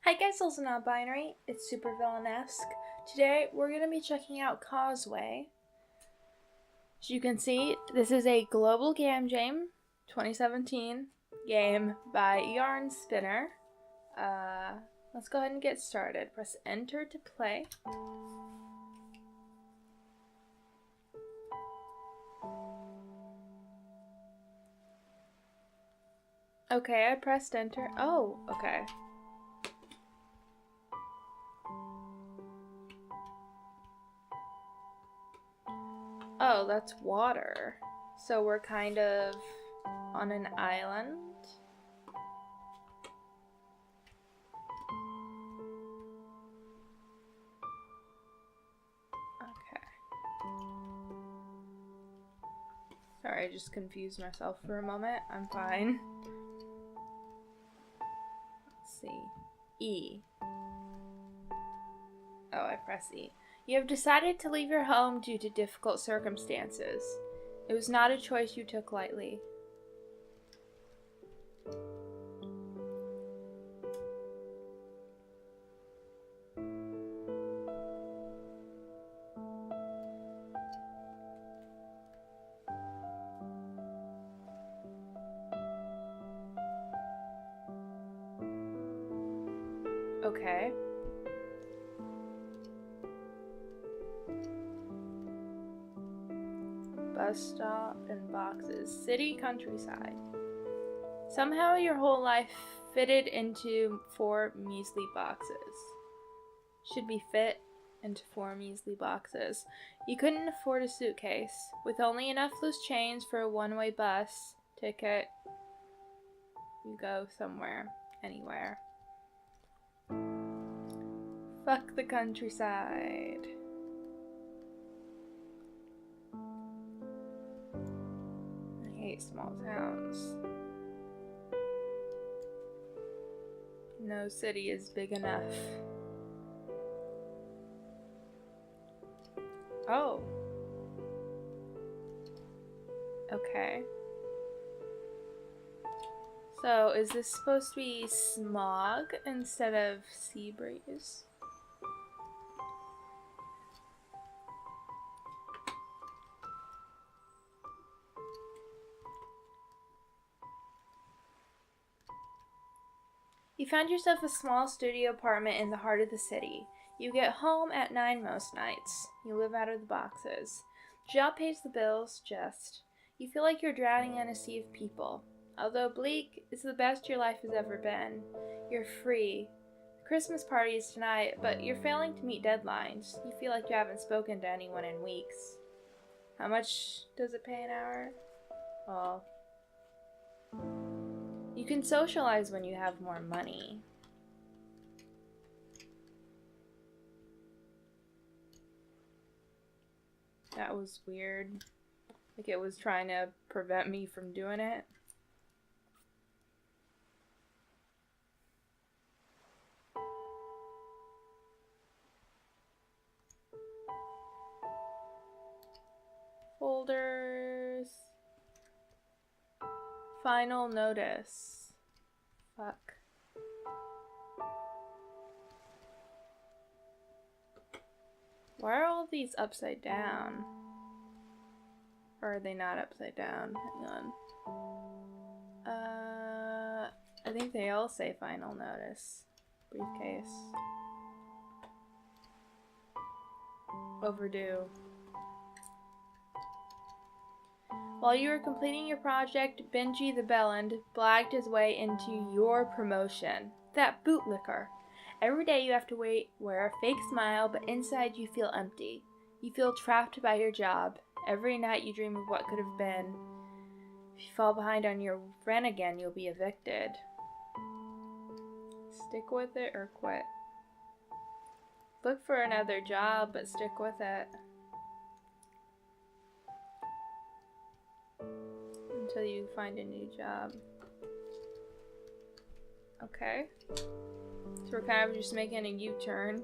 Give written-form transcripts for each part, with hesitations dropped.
Hi guys, also not binary. It's super villainesque. Today we're going to be checking out Causeway. As you can see, this is a global game jam 2017 game by Yarn Spinner. Let's go ahead and get started. Press enter to play. Okay, I pressed enter. Oh, okay. Oh, that's water. So we're kind of on an island. Okay. Sorry, I just confused myself for a moment. I'm fine. Let's see. E. Oh, I press E. You have decided to leave your home due to difficult circumstances. It was not a choice you took lightly. Okay. Bus stop and boxes. City, countryside. Somehow your whole life fitted into 4 measly boxes. Should be fit into 4 measly boxes. You couldn't afford a suitcase. With only enough loose change for a one-way bus ticket, you go somewhere, anywhere. Fuck the countryside. I hate small towns. No city is big enough. Oh. Okay. So, is this supposed to be smog instead of sea breeze? You found yourself a small studio apartment in the heart of the city. You get home at 9 most nights. You live out of the boxes. Job pays the bills, just. You feel like you're drowning in a sea of people. Although bleak, it's the best your life has ever been. You're free. The Christmas party is tonight, but you're failing to meet deadlines. You feel like you haven't spoken to anyone in weeks. How much does it pay an hour? Well, you can socialize when you have more money. That was weird. Like it was trying to prevent me from doing it. Folders. Final notice. Fuck. Why are all of these upside down? Or are they not upside down? Hang on. I think they all say final notice. Briefcase. Overdue. While you were completing your project, Benji the Bellend blagged his way into your promotion. That bootlicker. Every day you have to wear a fake smile, but inside you feel empty. You feel trapped by your job. Every night you dream of what could have been. If you fall behind on your rent again, you'll be evicted. Stick with it or quit. Look for another job, but stick with it. Until you find a new job. Okay. So we're kind of just making a U-turn.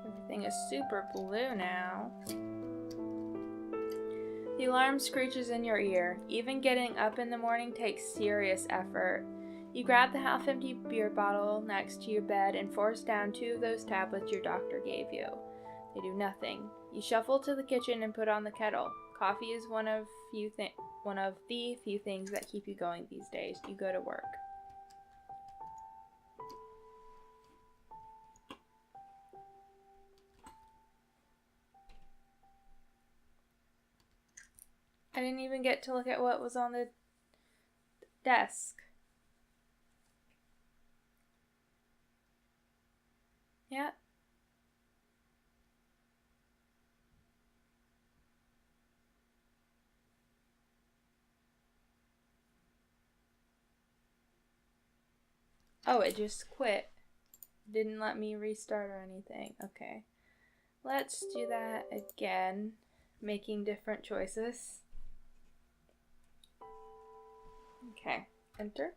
Everything is super deeper blue now. The alarm screeches in your ear. Even getting up in the morning takes serious effort. You grab the half-empty beer bottle next to your bed and force down 2 of those tablets your doctor gave you. They do nothing. You shuffle to the kitchen and put on the kettle. Coffee is one of the few things that keep you going these days. You go to work. I didn't even get to look at what was on the desk. Yeah. Oh, it just quit. Didn't let me restart or anything. Okay. Let's do that again. Making different choices. Okay. Enter.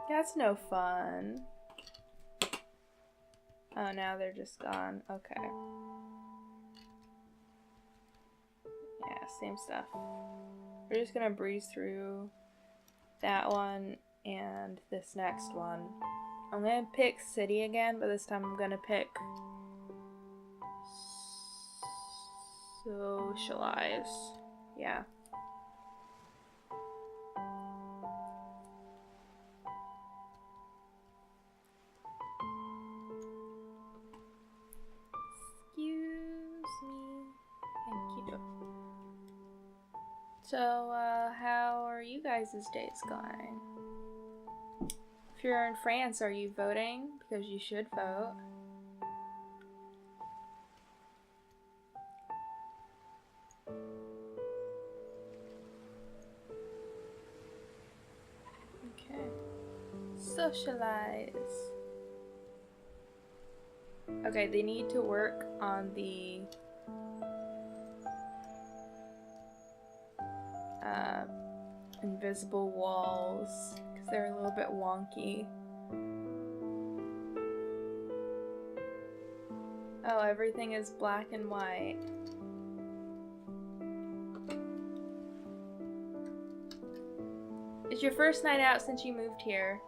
That's no fun. Oh, now they're just gone. Okay. Yeah, same stuff. We're just gonna breeze through that one and this next one. I'm gonna pick city again, but this time I'm gonna pick socialize. Yeah. Excuse me. Thank you. So, how are you guys' days going? If you're in France, are you voting? Because you should vote. Okay. Socialize. Okay, they need to work on the invisible walls because they're a little bit wonky. Oh, everything is black and white. It's your first night out since you moved here.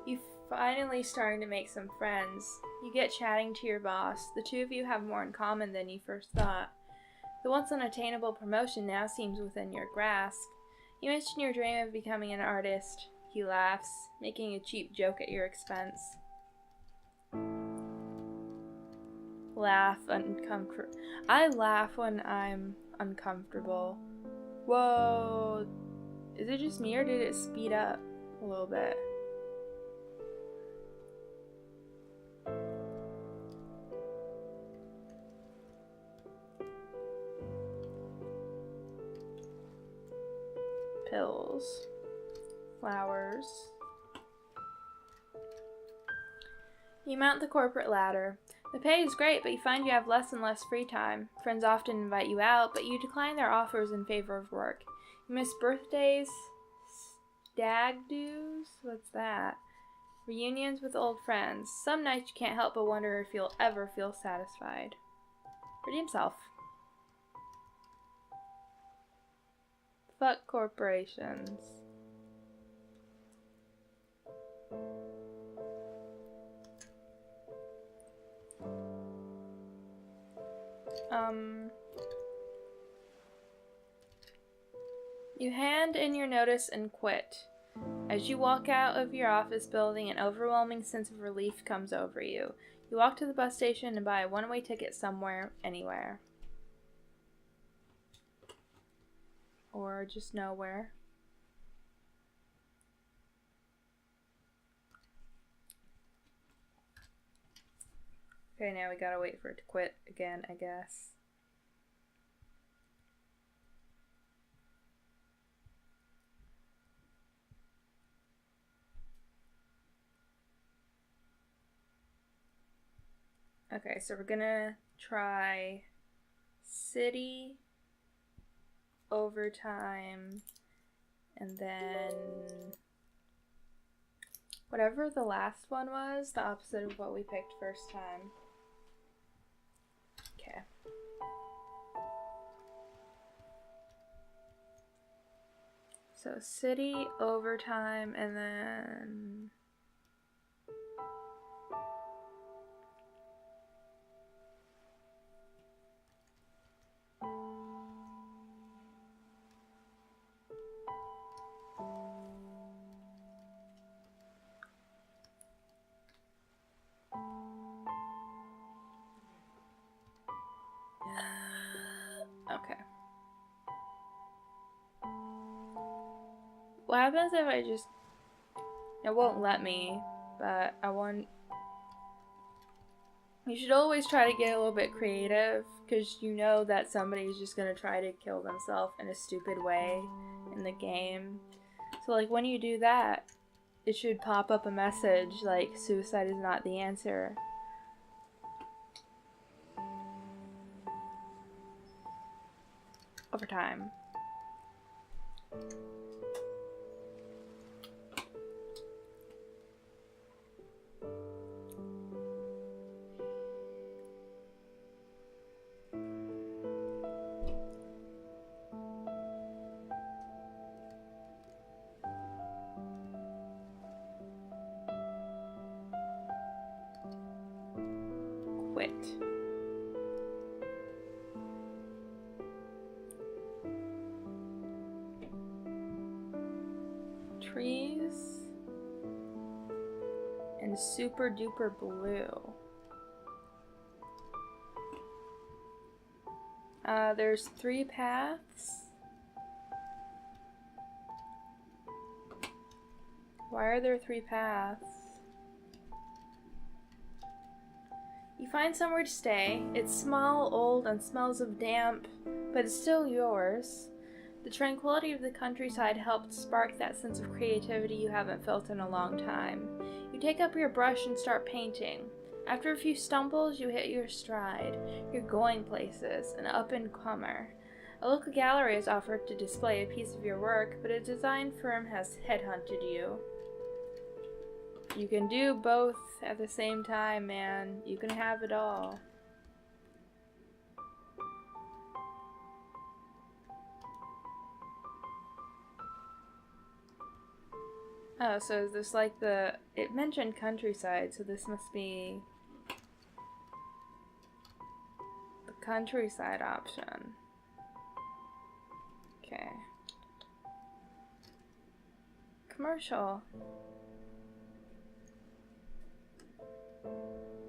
You finally starting to make some friends. You get chatting to your boss. The 2 of you have more in common than you first thought. The once unattainable promotion now seems within your grasp. You mention your dream of becoming an artist. He laughs, making a cheap joke at your expense. Laugh uncomfortable. I laugh when I'm uncomfortable. Whoa. Is it just me or did it speed up a little bit? Pills. Flowers. You mount the corporate ladder. The pay is great, but you find you have less and less free time. Friends often invite you out, but you decline their offers in favor of work. You miss birthdays, stag do's, what's that? Reunions with old friends. Some nights you can't help but wonder if you'll ever feel satisfied. Redeem self. Fuck corporations. You hand in your notice and quit. As you walk out of your office building, an overwhelming sense of relief comes over you. You walk to the bus station and buy a one-way ticket somewhere, anywhere. Or just nowhere. Okay, now we gotta wait for it to quit again, I guess. Okay, so we're gonna try city. overtime, and then whatever the last one was, the opposite of what we picked first time. Okay. So city, overtime, and then okay. What happens if I just... It won't let me, but I want... You should always try to get a little bit creative, because you know that somebody's just going to try to kill themselves in a stupid way in the game. So, like, when you do that, it should pop up a message like, suicide is not the answer. Overtime. Quit. Trees and super duper blue. There's 3 paths. Why are there 3 paths? You find somewhere to stay. It's small, old, and smells of damp, but it's still yours. The tranquility of the countryside helped spark that sense of creativity you haven't felt in a long time. You take up your brush and start painting. After a few stumbles, you hit your stride. You're going places, an up-and-comer. A local gallery has offered to display a piece of your work, but a design firm has headhunted you. You can do both at the same time, man. You can have it all. Oh, so is this like the... It mentioned countryside, so this must be the countryside option. Okay. Commercial.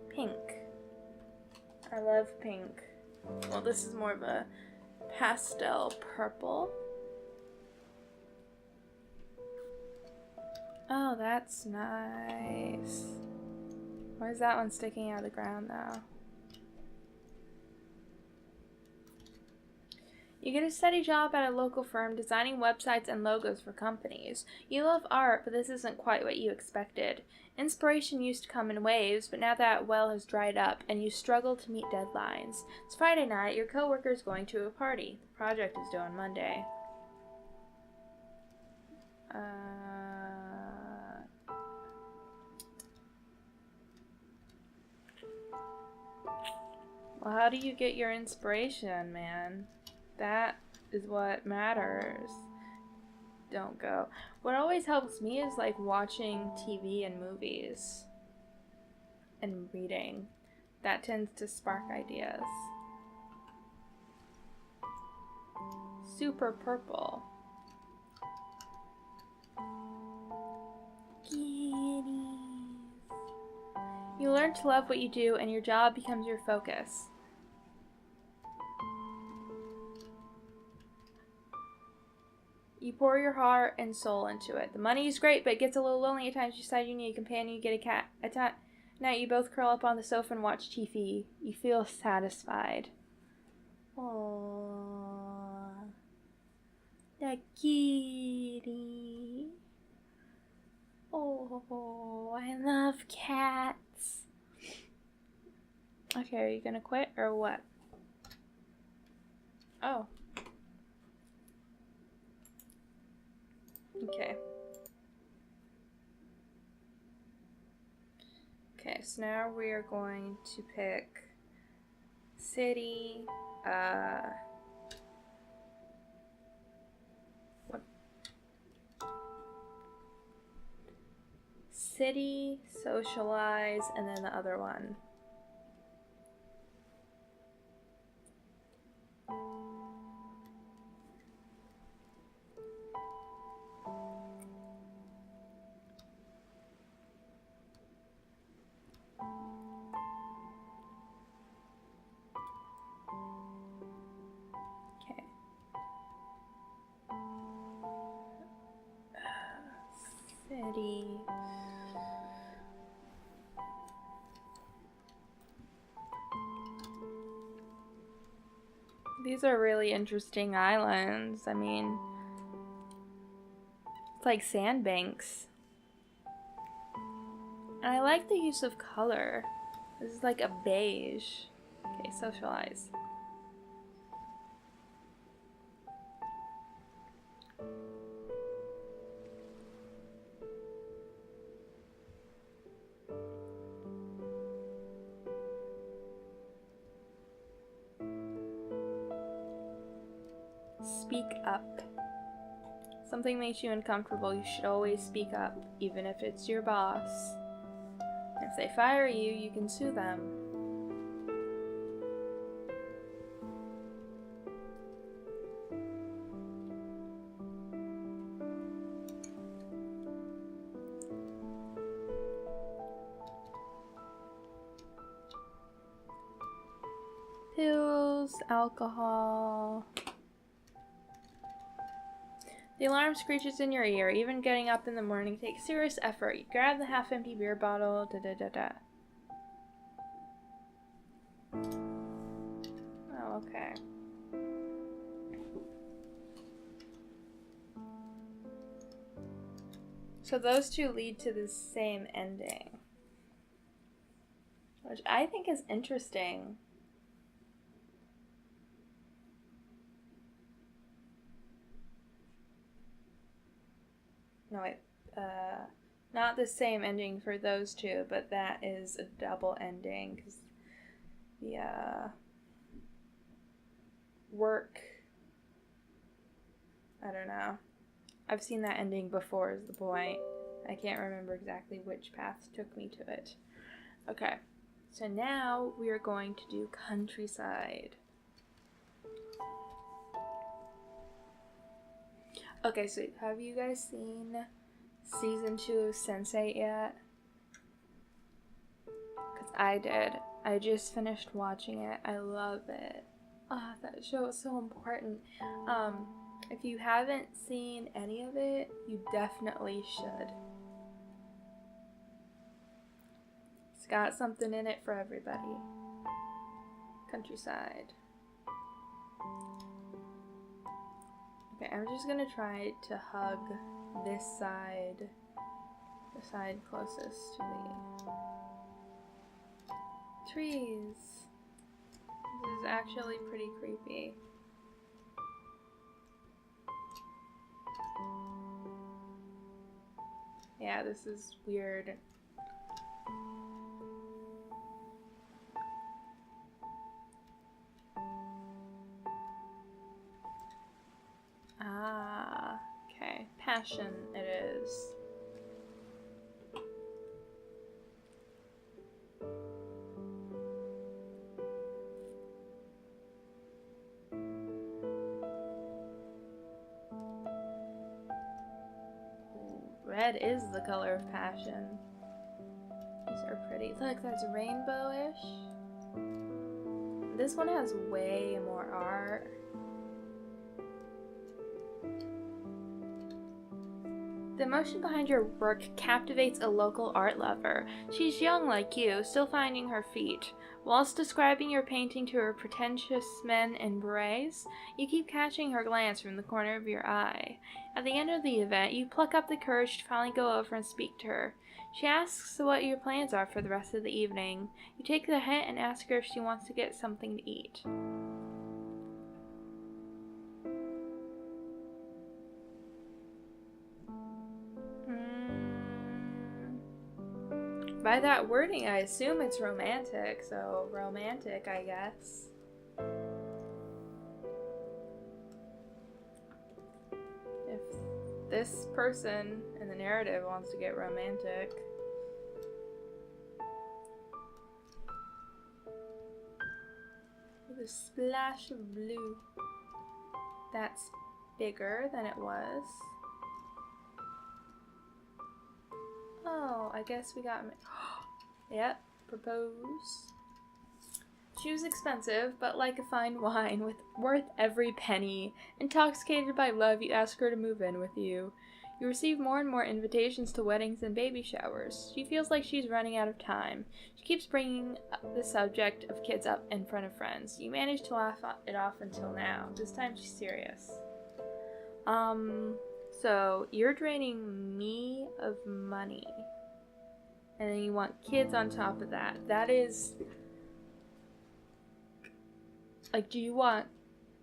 Pink. I love pink. Well, this is more of a pastel purple. Oh, that's nice. Why is that one sticking out of the ground though? You get a steady job at a local firm designing websites and logos for companies. You love art, but this isn't quite what you expected. Inspiration used to come in waves, but now that well has dried up and you struggle to meet deadlines. It's Friday night, your coworker is going to a party. The project is due on Monday. Well, how do you get your inspiration, man? That is what matters. Don't go. What always helps me is like watching TV and movies and reading. That tends to spark ideas. Super purple. Kitties. You learn to love what you do and your job becomes your focus. You pour your heart and soul into it. The money is great, but it gets a little lonely at times. You decide you need a companion, you get a cat. At night, you both curl up on the sofa and watch TV. You feel satisfied. Aww. The kitty. Oh, I love cats. Okay, are you gonna quit or what? Oh. Okay. Okay, so now we are going to pick city, what? City, socialize, and then the other one. Okay. City. These are really interesting islands. I mean, it's like sandbanks. And I like the use of color. This is like a beige. Okay, socialize. Speak up. Something makes you uncomfortable, you should always speak up, even if it's your boss. If they fire you, you can sue them. Pills, alcohol. The alarm screeches in your ear. Even getting up in the morning takes serious effort. You grab the half-empty beer bottle. Oh, okay. So those two lead to the same ending, which I think is interesting. No, wait. Not the same ending for those two, but that is a double ending because the work. I don't know. I've seen that ending before, is the point. I can't remember exactly which path took me to it. Okay, so now we are going to do countryside. Okay, so have you guys seen season 2 of Sense8 yet? Because I did. I just finished watching it. I love it. Ah, that show is so important. If you haven't seen any of it, you definitely should. It's got something in it for everybody. Countryside. Okay, I'm just gonna try to hug this side, the side closest to the trees. This is actually pretty creepy. Yeah, this is weird. Ah, okay. Passion it is. Red is the color of passion. These are pretty. Look, that's rainbowish. This one has way more art. The emotion behind your work captivates a local art lover. She's young like you, still finding her feet. Whilst describing your painting to her pretentious men in berets, you keep catching her glance from the corner of your eye. At the end of the event, you pluck up the courage to finally go over and speak to her. She asks what your plans are for the rest of the evening. You take the hint and ask her if she wants to get something to eat. By that wording, I assume it's romantic, so romantic, I guess. If this person in the narrative wants to get romantic. With a splash of blue. That's bigger than it was. Oh, I guess we got... Yep, propose. She was expensive, but like a fine wine, worth every penny. Intoxicated by love, you ask her to move in with you. You receive more and more invitations to weddings and baby showers. She feels like she's running out of time. She keeps bringing the subject of kids up in front of friends. You manage to laugh it off until now. This time she's serious. So you're draining me of money. And then you want kids on top of that. That is... Like, do you want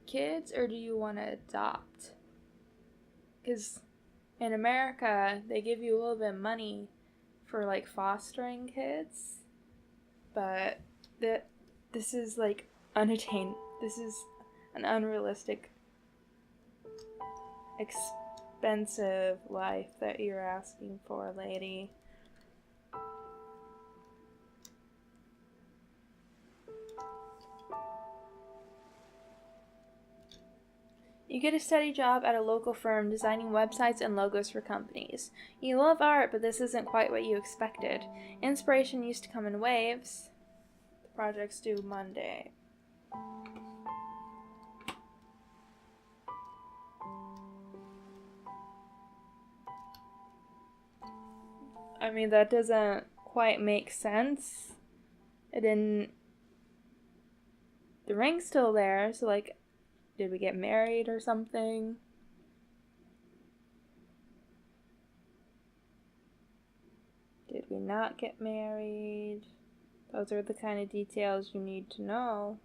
kids or do you want to adopt? Because in America, they give you a little bit of money for, like, fostering kids. But this is, like, unattainable. This is an unrealistic, expensive life that you're asking for, lady. You get a steady job at a local firm designing websites and logos for companies. You love art, but this isn't quite what you expected. Inspiration used to come in waves. The project's due Monday. I mean, that doesn't quite make sense. It didn't... The ring's still there, so, like... Did we get married or something? Did we not get married? Those are the kind of details you need to know.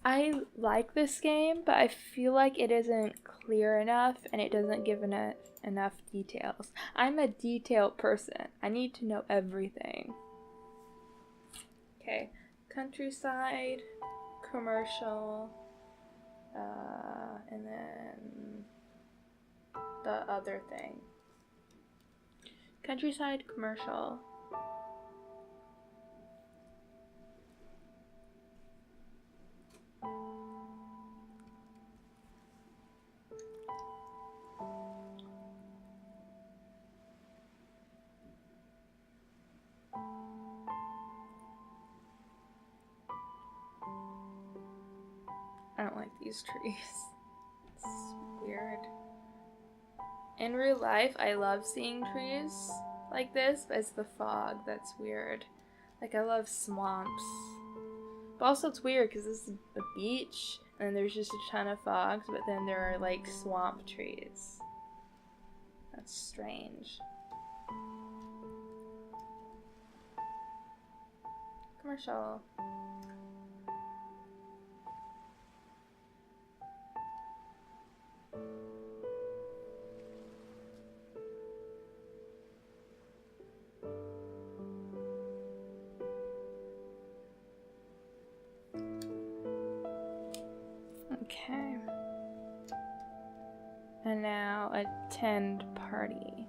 I like this game, but I feel like it isn't clear enough and it doesn't give enough details. I'm a detailed person. I need to know everything. Okay. Countryside, commercial, and then the other thing. Countryside, commercial. I don't like these trees. It's weird. In real life, I love seeing trees like this, but it's the fog that's weird. Like, I love swamps. But also it's weird because this is a beach, and there's just a ton of fogs, but then there are, like, swamp trees. That's strange. Commercial. Okay. And now attend party.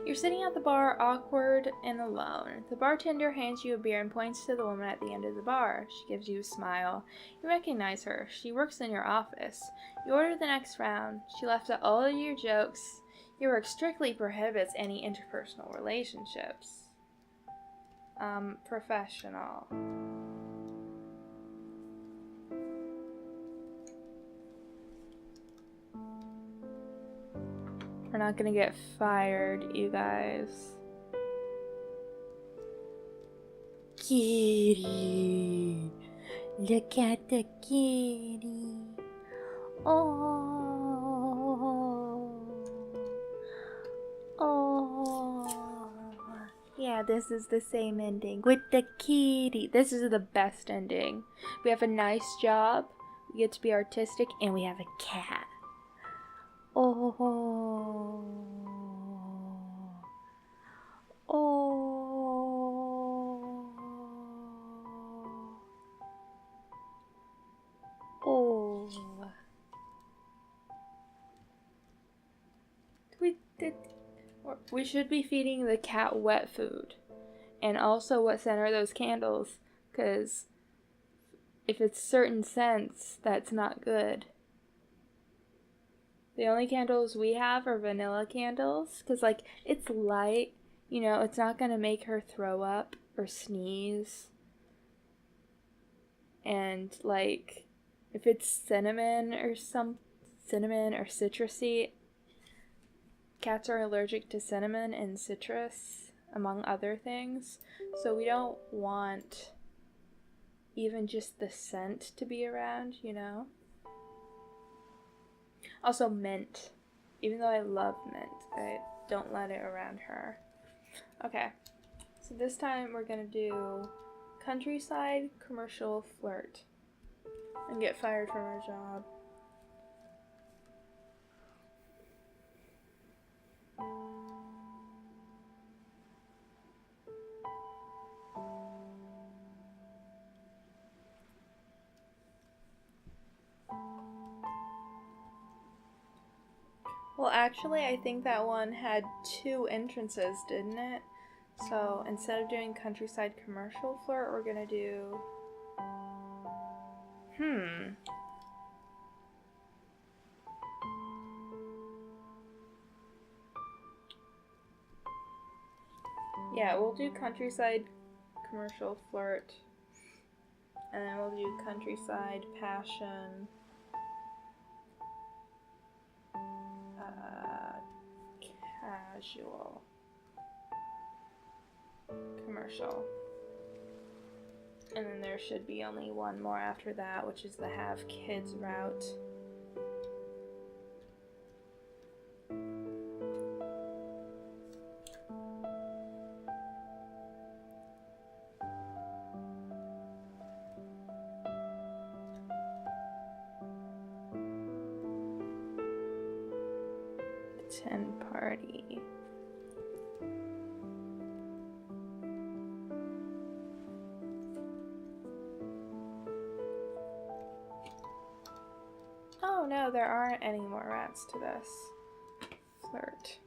You're sitting at the bar, awkward and alone. The bartender hands you a beer and points to the woman at the end of the bar. She gives you a smile. You recognize her. She works in your office. You order the next round. She left out all of your jokes. Your work strictly prohibits any interpersonal relationships. Professional. We're not gonna get fired, you guys. Kitty! Look at the kitty! Oh! yeah, this is the same ending with the kitty. This is the best ending. We have a nice job, we get to be artistic, and we have a cat. Oh. Oh. Oh. We should be feeding the cat wet food. And also, what scent are those candles? Because if it's certain scents, that's not good. The only candles we have are vanilla candles. Because, like, it's light. You know, it's not going to make her throw up or sneeze. And, like, if it's cinnamon or citrusy, cats are allergic to cinnamon and citrus, among other things. So we don't want even just the scent to be around, you know? Also mint. Even though I love mint, I don't let it around her. Okay. So this time we're gonna do countryside commercial flirt. And get fired from our job. Well, actually, I think that one had 2 entrances, didn't it? So instead of doing countryside commercial flirt, we're gonna do... Yeah, we'll do countryside commercial flirt. And then we'll do countryside passion. Casual. Commercial. And then there should be only one more after that, which is the have kids route. Ten party. Oh no, there aren't any more routes to this. Flirt.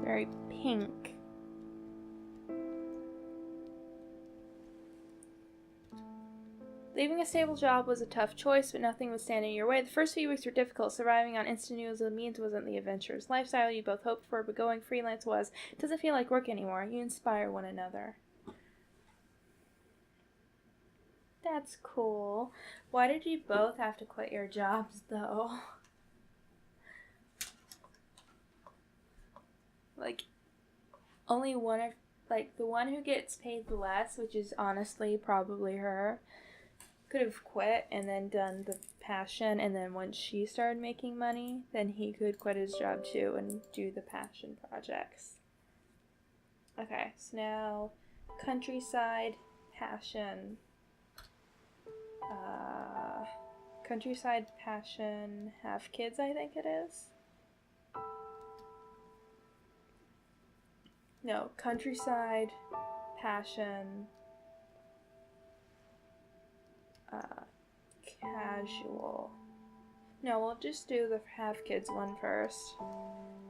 Very pink. Leaving a stable job was a tough choice, but nothing would stand in your way. The first few weeks were difficult. Surviving on instant noodles and beans wasn't the adventurous lifestyle you both hoped for, but going freelance was. It doesn't feel like work anymore. You inspire one another. That's cool. Why did you both have to quit your jobs, though? Like, only one of, like, the one who gets paid less, which is honestly probably her, could have quit and then done the passion, and then once she started making money, then he could quit his job too and do the passion projects. Okay, so now countryside passion. Countryside passion have kids, I think it is. No, countryside passion casual. No, we'll just do the have kids one first.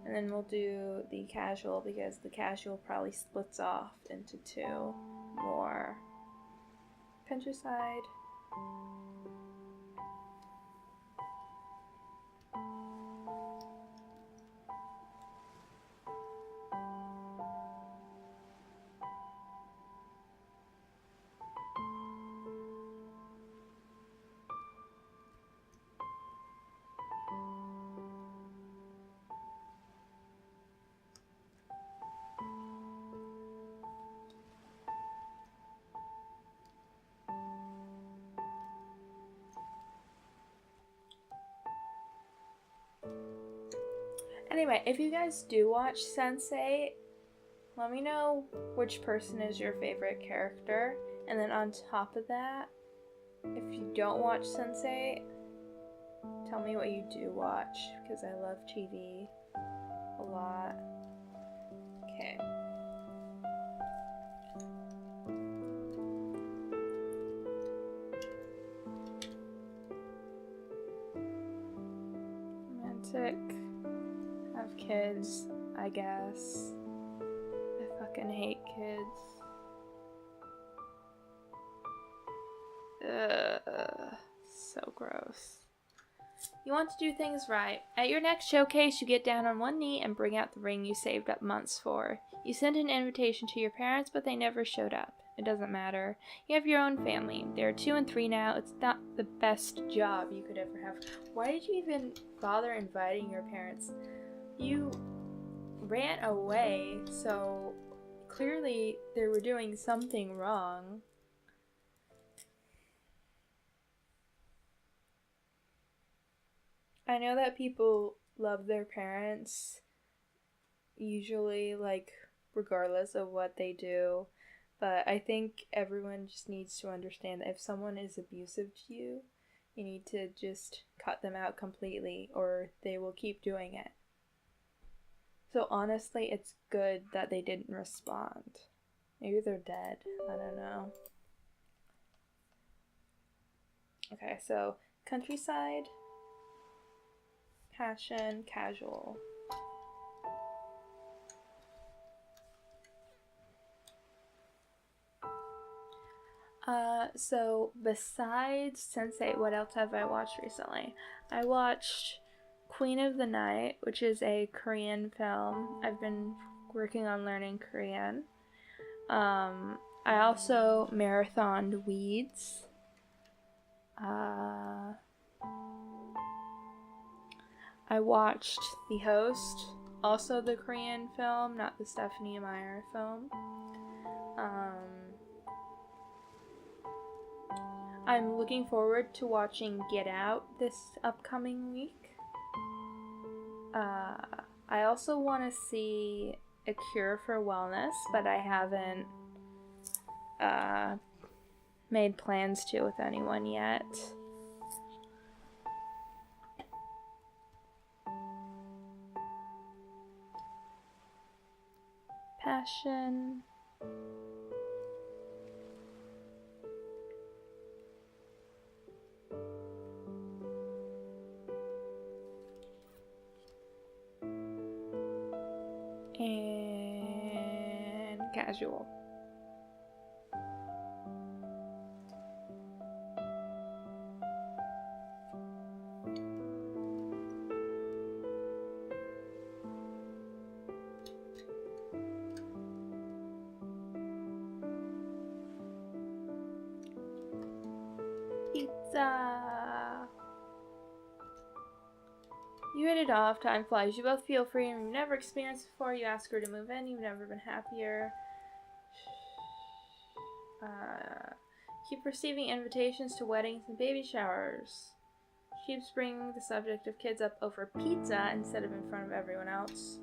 And then we'll do the casual because the casual probably splits off into 2 more. Countryside. Anyway, if you guys do watch Sense8, let me know which person is your favorite character. And then on top of that, if you don't watch Sense8, tell me what you do watch, because I love TV a lot. Okay. Romantic. Have kids, I guess. I fucking hate kids. Ugh, so gross. You want to do things right. At your next showcase, you get down on one knee and bring out the ring you saved up months for. You send an invitation to your parents, but they never showed up. It doesn't matter. You have your own family. There are 2 and 3 now. It's not the best job you could ever have. Why did you even bother inviting your parents? You ran away, so clearly they were doing something wrong. I know that people love their parents, usually, like, regardless of what they do, but I think everyone just needs to understand that if someone is abusive to you, you need to just cut them out completely, or they will keep doing it. So honestly, it's good that they didn't respond. Maybe they're dead. I don't know. Okay, so countryside, passion, casual. So besides Sense8, what else have I watched recently? I watched Queen of the Night, which is a Korean film. I've been working on learning Korean. I also marathoned Weeds. I watched The Host, also the Korean film, not the Stephanie Meyer film. I'm looking forward to watching Get Out this upcoming week. I also want to see A Cure for Wellness, but I haven't made plans to with anyone yet. Passion. And casual. Pizza. You hit it off, time flies. You both feel free and you've never experienced it before. You ask her to move in, you've never been happier. Keep receiving invitations to weddings and baby showers. Keeps bringing the subject of kids up over pizza instead of in front of everyone else.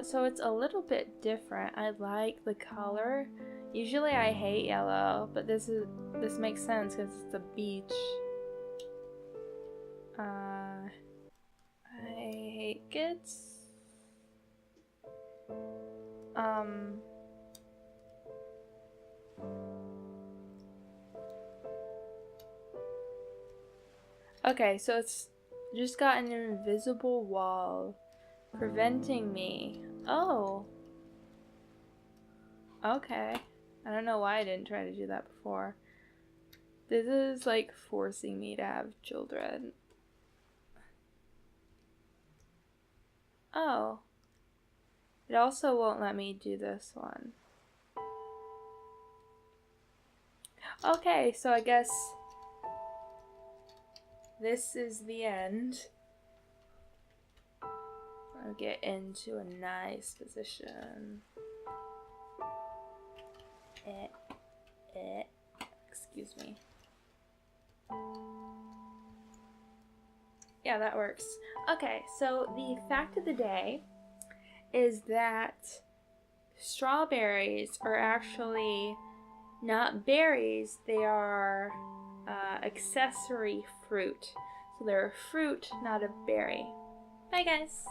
So it's a little bit different. I like the color. Usually I hate yellow, but this makes sense because it's a beach. I hate kids. Okay, so it's just got an invisible wall preventing me. Oh. Okay. I don't know why I didn't try to do that before. This is like forcing me to have children. Oh. It also won't let me do this one. Okay, so I guess this is the end. I'll get into a nice position. Excuse me. Yeah, that works. Okay, so the fact of the day is that strawberries are actually not berries, they are accessory fruit. So they're a fruit, not a berry. Bye, guys.